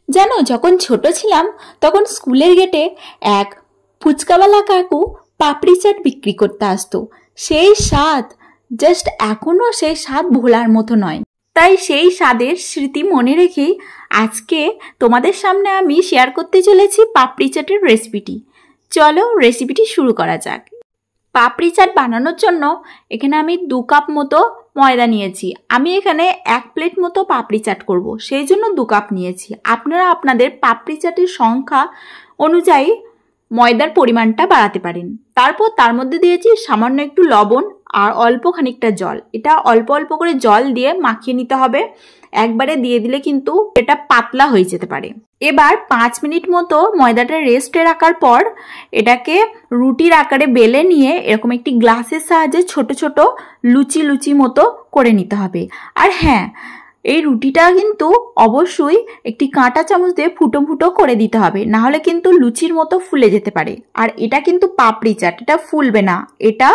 জানো, যখন ছোট ছিলাম তখন স্কুলের গেটে এক ফুচকাওয়ালা কাকু পাপড়ি চাট বিক্রি করতে আসতো। সেই স্বাদ জাস্ট এখনো সেই স্বাদ ভোলার মতো নয়। তাই সেই স্বাদের স্মৃতি মনে রেখেই আজকে তোমাদের সামনে আমি শেয়ার করতে চলেছি পাপড়ি চাটের রেসিপিটি। চলো রেসিপিটি শুরু করা যাক। পাপড়ি চাট বানানোর জন্য এখানে আমি 2 কাপ মতো ময়দা নিয়েছি। আমি এখানে 1 প্লেট মতো পাপড়ি চাট করব, সেই জন্য 2 কাপ নিয়েছি। আপনারা আপনাদের পাপড়ি চাটের সংখ্যা অনুযায়ী ময়দার পরিমাণটা বাড়াতে পারেন। তারপর তার মধ্যে দিয়েছি সামান্য একটু লবণ আর অল্প খানিকটা জল। এটা অল্প অল্প করে জল দিয়ে মাখিয়ে নিতে হবে। একবারে দিয়ে দিলে কিন্তু এটা পাতলা হয়ে যেতে পারে। এবার 5 মিনিট মতো ময়দাটা রেস্টে রাখার পর এটাকে রুটির আকারে বেলে নিয়ে এরকম একটি গ্লাসের সাহায্যে ছোট ছোট লুচি লুচি মতো করে নিতে হবে। আর হ্যাঁ, এই রুটিটা কিন্তু অবশ্যই একটি কাঁটা চামচ দিয়ে ফুটো ফুটো করে দিতে হবে, না হলে কিন্তু লুচির মতো ফুলে যেতে পারে। আর এটা কিন্তু পাপড়ি চাট, এটা ফুলবে না, এটা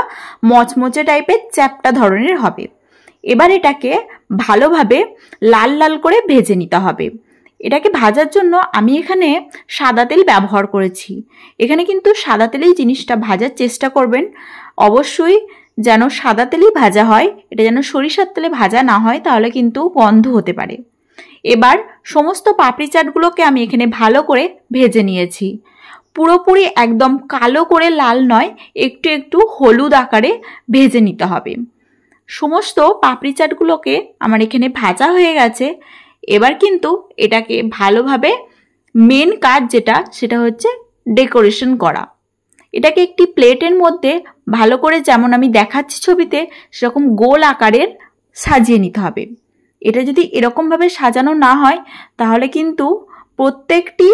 মচমচে টাইপের চ্যাপ্টা ধরনের হবে। এবার এটাকে ভালোভাবে লাল লাল করে ভেজে নিতে হবে। এটাকে ভাজার জন্য আমি এখানে সাদা তেল ব্যবহার করেছি। এখানে কিন্তু সাদা তেলেই জিনিসটা ভাজার চেষ্টা করবেন। অবশ্যই যেন সাদা তেলেই ভাজা হয়, এটা যেন সরিষার তেলে ভাজা না হয়, তাহলে কিন্তু গন্ধ হতে পারে। এবার সমস্ত পাপড়ি চাটগুলোকে আমি এখানে ভালো করে ভেজে নিয়েছি। পুরোপুরি একদম কালো করে লাল নয়, একটু একটু হলুদ আকারে ভেজে নিতে হবে। সমস্ত পাপড়ি চাটগুলোকে আমার এখানে ভাজা হয়ে গেছে। এবার কিন্তু এটাকে ভালোভাবে মেন কাজ যেটা, সেটা হচ্ছে ডেকোরেশন করা। এটাকে একটি প্লেটের মধ্যে ভালো করে, যেমন আমি দেখাচ্ছি ছবিতে, সেরকম গোল আকারের সাজিয়ে নিতে হবে। এটা যদি এরকমভাবে সাজানো না হয় তাহলে কিন্তু প্রত্যেকটি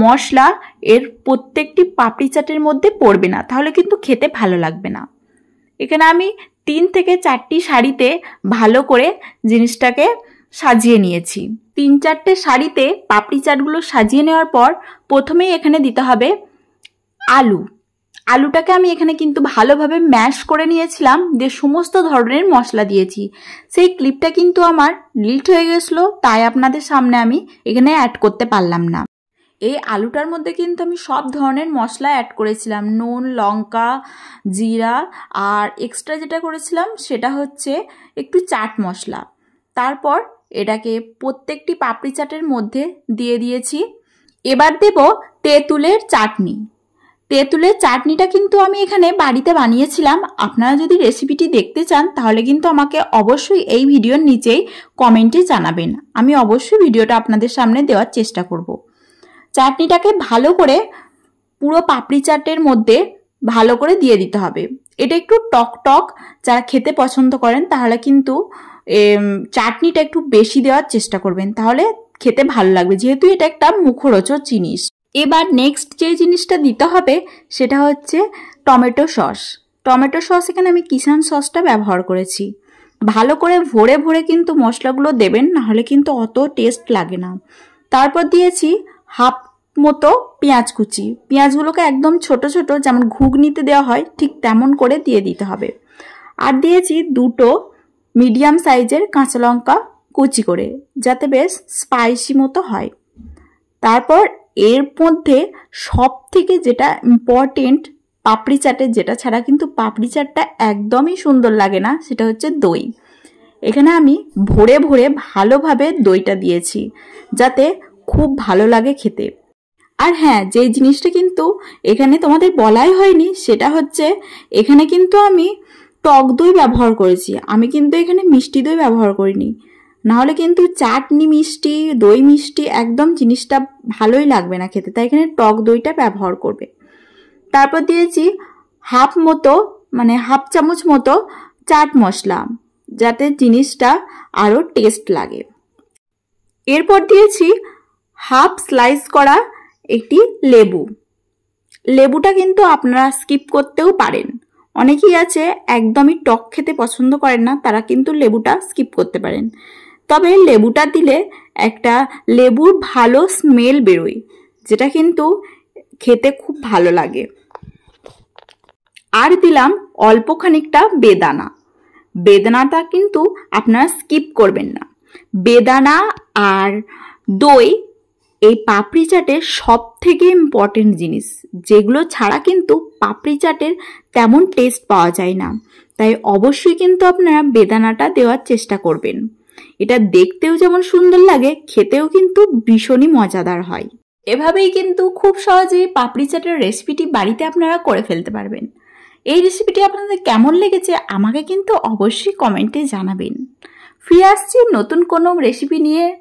মশলা এর প্রত্যেকটি পাপড়ি চাটের মধ্যে পড়বে না, তাহলে কিন্তু খেতে ভালো লাগবে না। এখানে আমি 3 থেকে 4টি শাড়িতে ভালো করে জিনিসটাকে সাজিয়ে নিয়েছি। 3-4টে শাড়িতে পাপড়ি চাটগুলো সাজিয়ে নেওয়ার পর প্রথমেই এখানে দিতে হবে আলু। আলুটাকে আমি এখানে কিন্তু ভালোভাবে ম্যাশ করে নিয়েছিলাম, দিয়ে সমস্ত ধরনের মশলা দিয়েছি। সেই ক্লিপটা কিন্তু আমার ডিলিট হয়ে গেছিলো, তাই আপনাদের সামনে আমি এখানে অ্যাড করতে পারলাম না। এই আলুটার মধ্যে কিন্তু আমি সব ধরনের মশলা অ্যাড করেছিলাম, নুন, লঙ্কা, জিরা, আর এক্সট্রা যেটা করেছিলাম সেটা হচ্ছে একটু চাট মশলা। তারপর এটাকে প্রত্যেকটি পাপড়ি চাটের মধ্যে দিয়ে দিয়েছি। এবার দেব তেঁতুলের চাটনি। তেঁতুলের চাটনিটা কিন্তু আমি এখানে বাড়িতে বানিয়েছিলাম। আপনারা যদি রেসিপিটি দেখতে চান তাহলে কিন্তু আমাকে অবশ্যই এই ভিডিওর নিচেই কমেন্টে জানাবেন, আমি অবশ্যই ভিডিওটা আপনাদের সামনে দেওয়ার চেষ্টা করব। চাটনিটাকে ভালো করে পুরো পাপড়ি চাটের মধ্যে ভালো করে দিয়ে দিতে হবে। এটা একটু টক টক, যারা খেতে পছন্দ করেন তাহলে কিন্তু চাটনিটা একটু বেশি দেওয়ার চেষ্টা করবেন, তাহলে খেতে ভালো লাগবে, যেহেতু এটা একটা মুখরোচক জিনিস। এবার নেক্সট যে জিনিসটা দিতে হবে সেটা হচ্ছে টমেটো সস। টমেটো সস এখানে আমি কিষান সসটা ব্যবহার করেছি। ভালো করে ভরে ভরে কিন্তু মশলাগুলো দেবেন, নাহলে কিন্তু অত টেস্ট লাগে না। তারপর দিয়েছি হাফ মতো পেঁয়াজ কুচি। পেঁয়াজগুলোকে একদম ছোট ছোট, যেমন ঘুগনিতে দেওয়া হয় ঠিক তেমন করে দিয়ে দিতে হবে। আর দিয়েছি 2টো মিডিয়াম সাইজের কাঁচা লঙ্কা কুচি করে, যাতে বেশ স্পাইসি মতো হয়। তারপর এর মধ্যে সব থেকে যেটা ইম্পর্টেন্ট পাপড়ি চাটের, যেটা ছাড়া কিন্তু পাপড়ি চাটটা একদমই সুন্দর লাগে না, সেটা হচ্ছে দই। এখানে আমি ভরে ভরে ভালোভাবে দইটা দিয়েছি, যাতে খুব ভালো লাগে খেতে। আর হ্যাঁ, যে জিনিসটা কিন্তু এখানে তোমাদের বলাই হয়নি সেটা হচ্ছে এখানে কিন্তু আমি টক দই ব্যবহার করেছি। আমি কিন্তু এখানে মিষ্টি দই ব্যবহার করিনি, নাহলে কিন্তু চাটনি মিষ্টি, দই মিষ্টি একদম জিনিসটা ভালোই লাগবে না খেতে, তাই এখানে টক দইটা ব্যবহার করবে। তারপর দিয়েছি হাফ চামচ মতো চাট মশলা, যাতে জিনিসটা আরও টেস্ট লাগে। এরপর দিয়েছি হাফ স্লাইস করা একটি লেবু। লেবুটা কিন্তু আপনারা স্কিপ করতেও পারেন, অনেকেই আছে একদমই টক খেতে পছন্দ করেন না, তারা কিন্তু লেবুটা স্কিপ করতে পারেন। তবে লেবুটা দিলে একটা লেবুর ভালো স্মেল বেরোয়, যেটা কিন্তু খেতে খুব ভালো লাগে। আর দিলাম অল্প খানিকটা বেদানা। বেদানাটা কিন্তু আপনারা স্কিপ করবেন না। বেদানা আর দই এই পাপড়ি চাটের সব থেকে ইম্পর্টেন্ট জিনিস, যেগুলো ছাড়া কিন্তু পাপড়ি চাটের তেমন টেস্ট পাওয়া যায় না। তাই অবশ্যই কিন্তু আপনারা বেদানাটা দেওয়ার চেষ্টা করবেন। এটা দেখতেও যেমন সুন্দর লাগে, খেতেও কিন্তু ভীষণই মজাদার হয়। এভাবেই কিন্তু খুব সহজেই পাপড়ি চাটের রেসিপিটি বাড়িতে আপনারা করে ফেলতে পারবেন। এই রেসিপিটি আপনাদের কেমন লেগেছে আমাকে কিন্তু অবশ্যই কমেন্টে জানাবেন। ফিরে আসছি নতুন কোনো রেসিপি নিয়ে।